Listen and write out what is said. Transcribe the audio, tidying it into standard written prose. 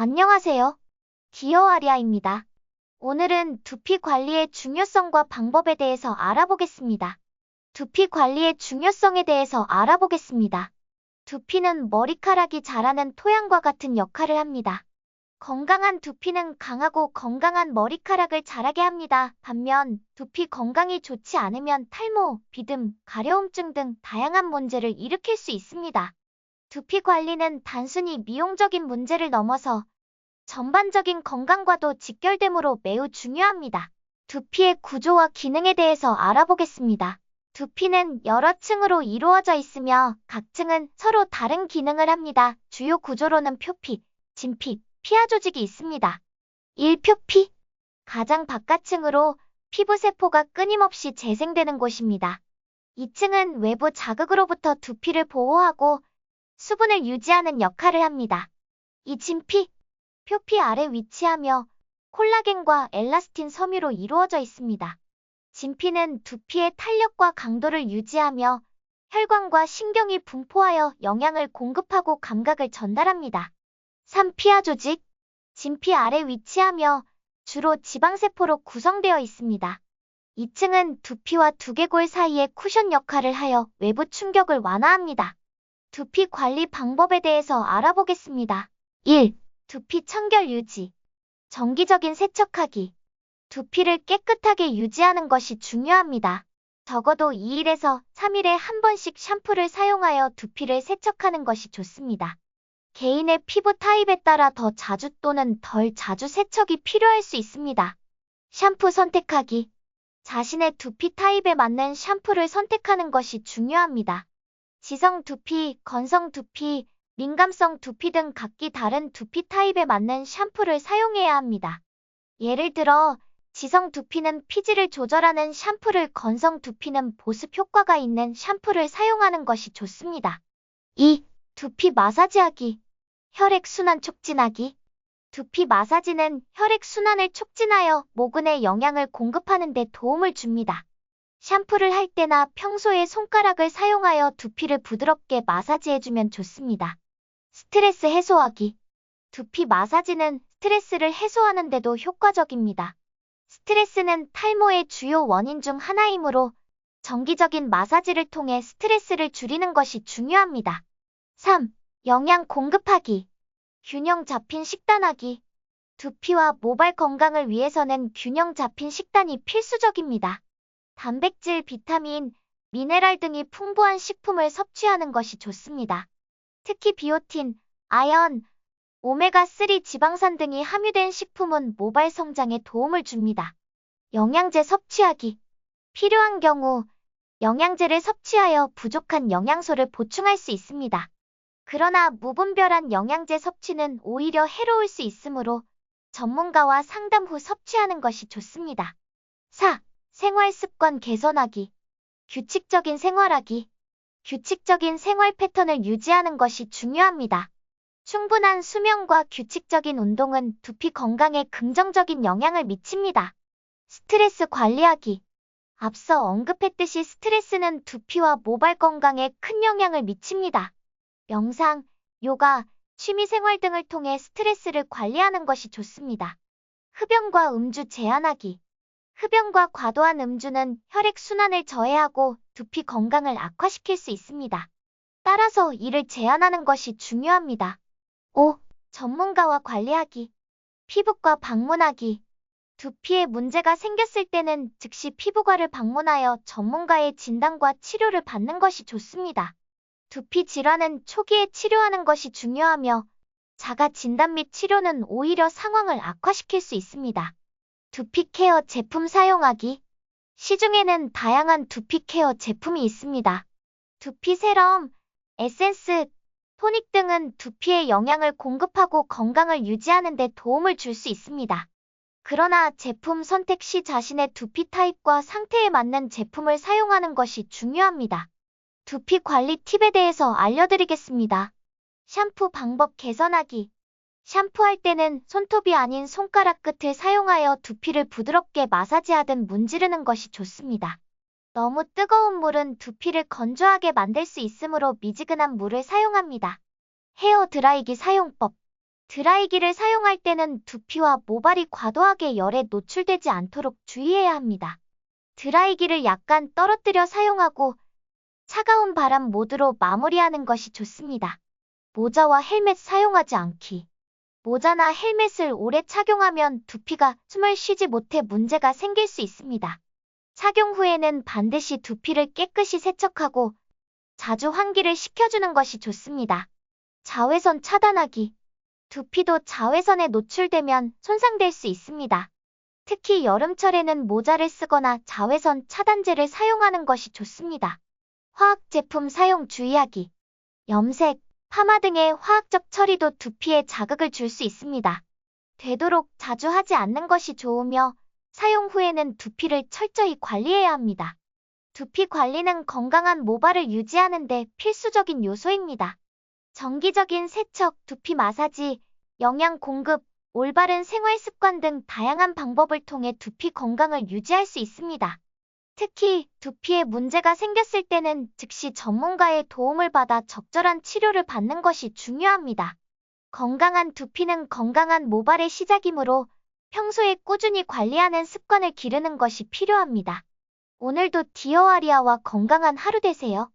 안녕하세요. 디어아리아입니다. 오늘은 두피 관리의 중요성과 방법에 대해서 알아보겠습니다. 두피 관리의 중요성에 대해서 알아보겠습니다. 두피는 머리카락이 자라는 토양과 같은 역할을 합니다. 건강한 두피는 강하고 건강한 머리카락을 자라게 합니다. 반면 두피 건강이 좋지 않으면 탈모, 비듬, 가려움증 등 다양한 문제를 일으킬 수 있습니다. 두피 관리는 단순히 미용적인 문제를 넘어서 전반적인 건강과도 직결되므로 매우 중요합니다. 두피의 구조와 기능에 대해서 알아보겠습니다. 두피는 여러 층으로 이루어져 있으며 각 층은 서로 다른 기능을 합니다. 주요 구조로는 표피, 진피, 피하 조직이 있습니다. 1. 표피. 가장 바깥층으로 피부세포가 끊임없이 재생되는 곳입니다. 2층은 외부 자극으로부터 두피를 보호하고 수분을 유지하는 역할을 합니다. 이 진피. 표피 아래 위치하며 콜라겐과 엘라스틴 섬유로 이루어져 있습니다. 진피는 두피의 탄력과 강도를 유지하며 혈관과 신경이 분포하여 영양을 공급하고 감각을 전달합니다. 3. 피하 조직. 진피 아래 위치하며 주로 지방세포로 구성되어 있습니다. 2층은 두피와 두개골 사이의 쿠션 역할을 하여 외부 충격을 완화합니다. 두피 관리 방법에 대해서 알아보겠습니다. 1. 두피 청결 유지. 정기적인 세척하기. 두피를 깨끗하게 유지하는 것이 중요합니다. 적어도 2일에서 3일에 한 번씩 샴푸를 사용하여 두피를 세척하는 것이 좋습니다. 개인의 피부 타입에 따라 더 자주 또는 덜 자주 세척이 필요할 수 있습니다. 샴푸 선택하기. 자신의 두피 타입에 맞는 샴푸를 선택하는 것이 중요합니다. 지성 두피, 건성 두피, 민감성 두피 등 각기 다른 두피 타입에 맞는 샴푸를 사용해야 합니다. 예를 들어, 지성 두피는 피지를 조절하는 샴푸를, 건성 두피는 보습 효과가 있는 샴푸를 사용하는 것이 좋습니다. 2. 두피 마사지하기. 혈액순환 촉진하기. 두피 마사지는 혈액순환을 촉진하여 모근에 영양을 공급하는 데 도움을 줍니다. 샴푸를 할 때나 평소에 손가락을 사용하여 두피를 부드럽게 마사지해주면 좋습니다. 스트레스 해소하기. 두피 마사지는 스트레스를 해소하는 데도 효과적입니다. 스트레스는 탈모의 주요 원인 중 하나이므로 정기적인 마사지를 통해 스트레스를 줄이는 것이 중요합니다. 3. 영양 공급하기. 균형 잡힌 식단하기. 두피와 모발 건강을 위해서는 균형 잡힌 식단이 필수적입니다. 단백질, 비타민, 미네랄 등이 풍부한 식품을 섭취하는 것이 좋습니다. 특히 비오틴, 아연, 오메가3 지방산 등이 함유된 식품은 모발 성장에 도움을 줍니다. 영양제 섭취하기. 필요한 경우 영양제를 섭취하여 부족한 영양소를 보충할 수 있습니다. 그러나 무분별한 영양제 섭취는 오히려 해로울 수 있으므로 전문가와 상담 후 섭취하는 것이 좋습니다. 4. 생활 습관 개선하기. 규칙적인 생활하기. 규칙적인 생활 패턴을 유지하는 것이 중요합니다. 충분한 수면과 규칙적인 운동은 두피 건강에 긍정적인 영향을 미칩니다. 스트레스 관리하기. 앞서 언급했듯이 스트레스는 두피와 모발 건강에 큰 영향을 미칩니다. 명상, 요가, 취미생활 등을 통해 스트레스를 관리하는 것이 좋습니다. 흡연과 음주 제한하기. 흡연과 과도한 음주는 혈액순환을 저해하고 두피 건강을 악화시킬 수 있습니다. 따라서 이를 제한하는 것이 중요합니다. 5. 전문가와 관리하기. 피부과 방문하기. 두피에 문제가 생겼을 때는 즉시 피부과를 방문하여 전문가의 진단과 치료를 받는 것이 좋습니다. 두피 질환은 초기에 치료하는 것이 중요하며 자가 진단 및 치료는 오히려 상황을 악화시킬 수 있습니다. 두피 케어 제품 사용하기. 시중에는 다양한 두피 케어 제품이 있습니다. 두피 세럼, 에센스, 토닉 등은 두피에 영양을 공급하고 건강을 유지하는 데 도움을 줄 수 있습니다. 그러나 제품 선택 시 자신의 두피 타입과 상태에 맞는 제품을 사용하는 것이 중요합니다. 두피 관리 팁에 대해서 알려드리겠습니다. 샴푸 방법 개선하기. 샴푸할 때는 손톱이 아닌 손가락 끝을 사용하여 두피를 부드럽게 마사지하듯 문지르는 것이 좋습니다. 너무 뜨거운 물은 두피를 건조하게 만들 수 있으므로 미지근한 물을 사용합니다. 헤어 드라이기 사용법. 드라이기를 사용할 때는 두피와 모발이 과도하게 열에 노출되지 않도록 주의해야 합니다. 드라이기를 약간 떨어뜨려 사용하고 차가운 바람 모드로 마무리하는 것이 좋습니다. 모자와 헬멧 사용하지 않기. 모자나 헬멧을 오래 착용하면 두피가 숨을 쉬지 못해 문제가 생길 수 있습니다. 착용 후에는 반드시 두피를 깨끗이 세척하고 자주 환기를 시켜주는 것이 좋습니다. 자외선 차단하기. 두피도 자외선에 노출되면 손상될 수 있습니다. 특히 여름철에는 모자를 쓰거나 자외선 차단제를 사용하는 것이 좋습니다. 화학 제품 사용 주의하기. 염색, 파마 등의 화학적 처리도 두피에 자극을 줄 수 있습니다. 되도록 자주 하지 않는 것이 좋으며 사용 후에는 두피를 철저히 관리해야 합니다. 두피 관리는 건강한 모발을 유지하는 데 필수적인 요소입니다. 정기적인 세척, 두피 마사지, 영양 공급, 올바른 생활 습관 등 다양한 방법을 통해 두피 건강을 유지할 수 있습니다. 특히 두피에 문제가 생겼을 때는 즉시 전문가의 도움을 받아 적절한 치료를 받는 것이 중요합니다. 건강한 두피는 건강한 모발의 시작이므로 평소에 꾸준히 관리하는 습관을 기르는 것이 필요합니다. 오늘도 디어아리아와 건강한 하루 되세요.